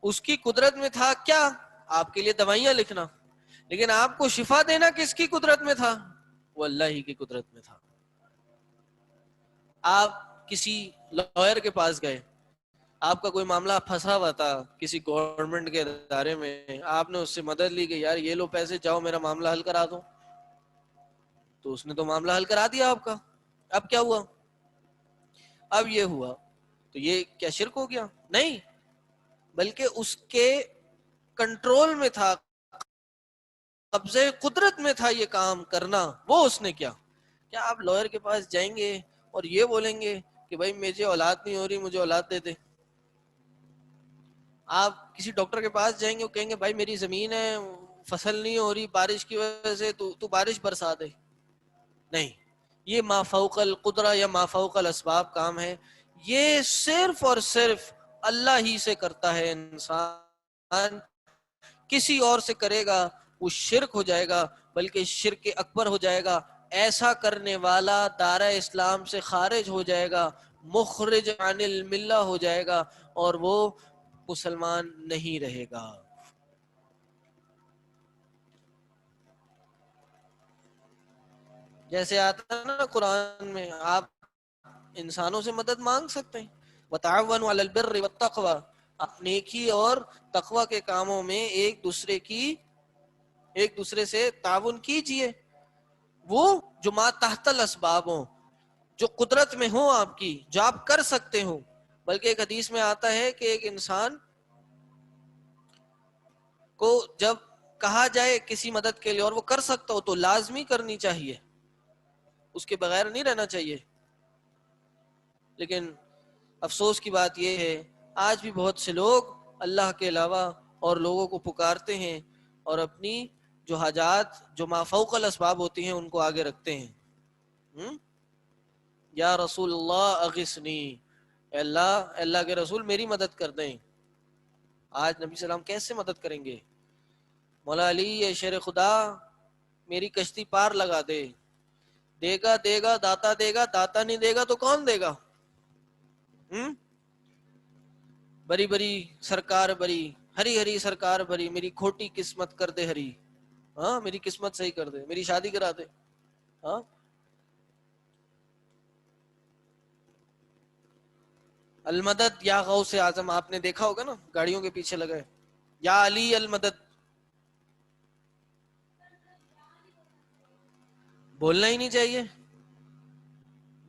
اس کی قدرت میں تھا کیا؟ آپ کے لیے دوائیاں لکھنا. لیکن آپ کو شفا دینا کس کی قدرت میں تھا؟ وہ اللہ ہی کی قدرت میں تھا. آپ کسی لائر کے پاس گئے، آپ کا کوئی معاملہ پھنسا ہوا تھا کسی گورنمنٹ کے ادارے میں، آپ نے اس سے مدد لی کہ یار یہ لو پیسے، جاؤ میرا معاملہ حل کرا دو. تو اس نے تو معاملہ حل کرا دیا آپ کا. اب کیا ہوا؟ اب یہ ہوا تو یہ کیا شرک ہو گیا؟ نہیں، بلکہ اس کے کنٹرول میں تھا، قبضے قدرت میں تھا یہ کام کرنا، وہ اس نے کیا. کیا آپ لائر کے پاس جائیں گے اور یہ بولیں گے کہ بھائی مجھے اولاد نہیں ہو رہی، مجھے اولاد دے دے؟ آپ کسی ڈاکٹر کے پاس جائیں گے، وہ کہیں گے بھائی میری زمین ہے، فصل نہیں ہو رہی بارش کی وجہ سے، تو بارش برسا دے؟ نہیں، یہ ما فوق القدرہ یا ما فوق الاسباب کام ہے. یہ صرف اور صرف اللہ ہی سے کرتا ہے. انسان کسی اور سے کرے گا وہ شرک ہو جائے گا، بلکہ شرک اکبر ہو جائے گا. ایسا کرنے والا دائرہ اسلام سے خارج ہو جائے گا، مخرج عن الملہ ہو جائے گا، اور وہ مسلمان نہیں رہے گا. جیسے آتا ہے نا قرآن میں، آپ انسانوں سے مدد مانگ سکتے ہیں. وتعاونوا علی البر والتقوی، آپ نیکی اور تقوی کے کاموں میں ایک دوسرے سے تعاون کیجئے. وہ جو ما تحت الاسباب ہوں، جو قدرت میں ہوں آپ کی، جو آپ کر سکتے ہوں. بلکہ ایک حدیث میں آتا ہے کہ ایک انسان کو جب کہا جائے کسی مدد کے لیے اور وہ کر سکتا ہو تو لازمی کرنی چاہیے، اس کے بغیر نہیں رہنا چاہیے. لیکن افسوس کی بات یہ ہے آج بھی بہت سے لوگ اللہ کے علاوہ اور لوگوں کو پکارتے ہیں اور اپنی جو حاجات جو ما فوق الاسباب ہوتی ہیں ان کو آگے رکھتے ہیں. یا رسول اللہ اغثنی، اے اللہ کے رسول میری مدد کر دیں. آج نبی صلی اللہ علیہ وسلم کیسے مدد کریں گے؟ مولا علی اے شیر خدا میری کشتی پار لگا دے. دے گا دے گا داتا دے گا، داتا نہیں دے گا تو کون دے گا؟ بری بری سرکار بری، ہری ہری سرکار بری، میری کھوٹی قسمت کر دے ہری. ہاں میری قسمت صحیح کر دے، میری شادی کرا دے. ہاں المدد یا غوث اعظم، آپ نے دیکھا ہوگا نا گاڑیوں کے پیچھے لگے، یا علی المدد، بولنا ہی نہیں چاہیے.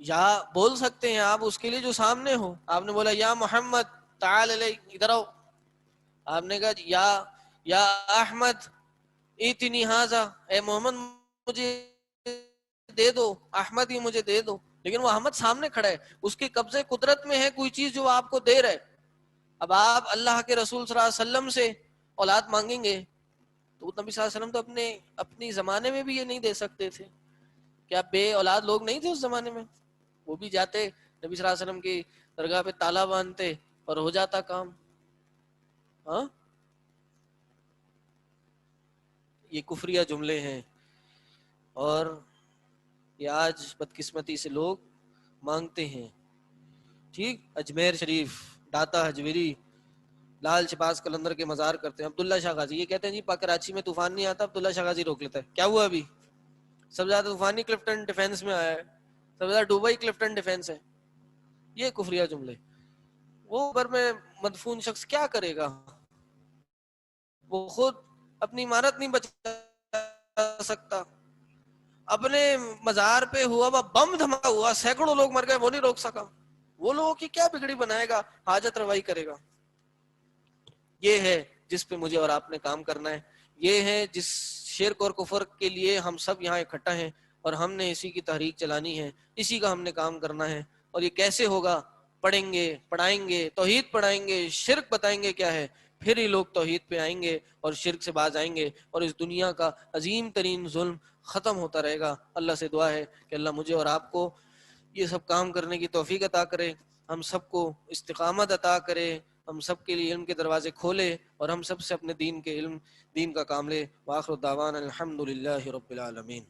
یا بول سکتے ہیں آپ اس کے لیے جو سامنے ہو. آپ نے بولا یا محمد تعال علیہ، ادھر آؤ. آپ نے کہا یا احمد ایتنی ھذا، اے محمد مجھے دے دو، احمد ہی مجھے دے دو. لیکن وہ احمد سامنے کھڑا ہے، اس کے قبضے قدرت میں ہے کوئی چیز جو آپ کو دے رہا ہے. اب آپ اللہ کے رسول صلی اللہ علیہ وسلم سے اولاد مانگیں گے تو نبی صلی اللہ علیہ وسلم تو اپنی زمانے میں بھی یہ نہیں دے سکتے تھے. کیا بے اولاد لوگ نہیں تھے اس زمانے میں؟ وہ بھی جاتے نبی صلی اللہ علیہ وسلم کی درگاہ پہ تالا باندھتے اور ہو جاتا کام. ہاں، یہ کفریہ جملے ہیں، اور یہ آج بدقسمتی سے لوگ مانگتے ہیں. ٹھیک، اجمیر شریف، داتا ہجویری، لال شہباز قلندر کے مزار کرتے ہیں. عبداللہ شاہ غازی یہ کہتے ہیں جی کراچی میں طوفان نہیں آتا، عبداللہ شاہ غازی روک لیتا ہے. کیا ہوا ابھی؟ سب سے زیادہ طوفانی کلفٹن ڈیفینس میں آیا ہے، سب سے زیادہ دبئی کلفٹن ڈیفینس ہے. یہ کفریہ جملے. وہ گھر میں مدفون شخص کیا کرے گا؟ وہ خود اپنی عمارت نہیں بچا سکتا، اپنے مزار پہ ہوا بم دھماکا ہوا، سینکڑوں لوگ مر گئے، وہ نہیں روک سکا. وہ لوگوں کی کیا بگڑی بنائے گا، حاجت روائی کرے گا. یہ ہے جس پہ مجھے اور آپ نے کام کرنا ہے. یہ ہے جس شرک اور کفر کے لیے ہم سب یہاں اکٹھا ہیں، اور ہم نے اسی کی تحریک چلانی ہے، اسی کا ہم نے کام کرنا ہے. اور یہ کیسے ہوگا؟ پڑھیں گے، پڑھائیں گے، توحید پڑھائیں گے، شرک بتائیں گے کیا ہے، پھر ہی لوگ توحید پہ آئیں گے اور شرک سے باز آئیں گے، اور اس دنیا کا عظیم ترین ظلم ختم ہوتا رہے گا. اللہ سے دعا ہے کہ اللہ مجھے اور آپ کو یہ سب کام کرنے کی توفیق عطا کرے، ہم سب کو استقامت عطا کرے، ہم سب کے لیے علم کے دروازے کھولے، اور ہم سب سے اپنے دین کا کام لے. وآخر دعوانا الحمدللہ رب العالمین.